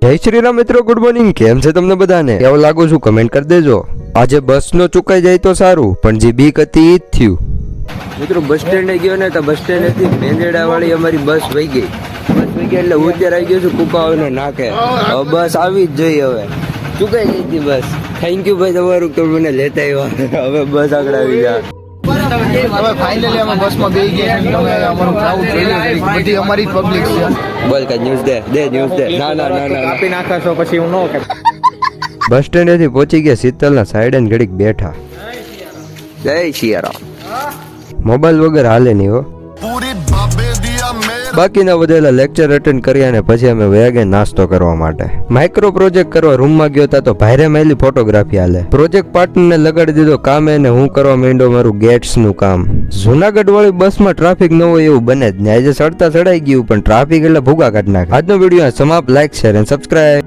જય શ્રી રામ મિત્રો, good morning. કેમ છે તમને બધાને? કેવું લાગુ છું કમેન્ટ કરી દેજો. આજે બસનો ચૂકાઈ જાય તો સારું, પણ જે બીક હતી ઈ જ થયું. મિત્રો બસ સ્ટેન્ડે ગયો ને તો બસ સ્ટેન્ડેથી મેંદરડા વાળી અમારી બસ વહી ગઈ. બસ વહી ગઈ એટલે હું અત્યારે આવી ગયો છું કુપાઓને નાખે. હવે બસ આવી જ જોઈએ. હવે ચૂકાઈ ગઈ હતી બસ. થેન્ક યુ ભાઈ તમારું કે મને લેતા આવ્યા. હવે બસ આગળ આવી જા. હવે ફાઇનલી અમે બસમાં બેસી ગયા છીએ. તમે અમારું ક્રાઉડ જોઈ લો, બધી અમારી જ પબ્લિક છે. બોલ કઈ ન્યૂઝ દે ન્યૂઝ દે. ના ના ના ના કાપી નાખશો પછી હું ન કે. બસ સ્ટેન્ડેથી પહોંચી ગયા શીતલના સાઈડે ને ઘડીક બેઠા. જય શિયારામ. મોબાઈલ વગર હાલે નહીં હો. બાકીના વધેલા લેક્ચર અટેન્ડ કર્યા ને પછી અમે વયા ગયા નાસ્તો કરવા માટે. માઇક્રો પ્રોજેક્ટ કરવા રૂમમાં ગયો તા તો ભાઈરે માયલી ફોટોગ્રાફી હાલે. પ્રોજેક્ટ પાર્ટનરને લગાડી દીધો કામે ને હું કરવા માંડ્યો મારું ગેટ્સ નું કામ. જુનાગઢ વાળી બસમાં ટ્રાફિક ન હોય એવું બને જ ને. આજે ચડતા ચડાઈ ગયું પણ ટ્રાફિક એટલે ભૂગા કાઢી નાખે. આજનો વિડીયો સમાપ્ત. લાઈક શેર અને સબસ્ક્રાઇબ.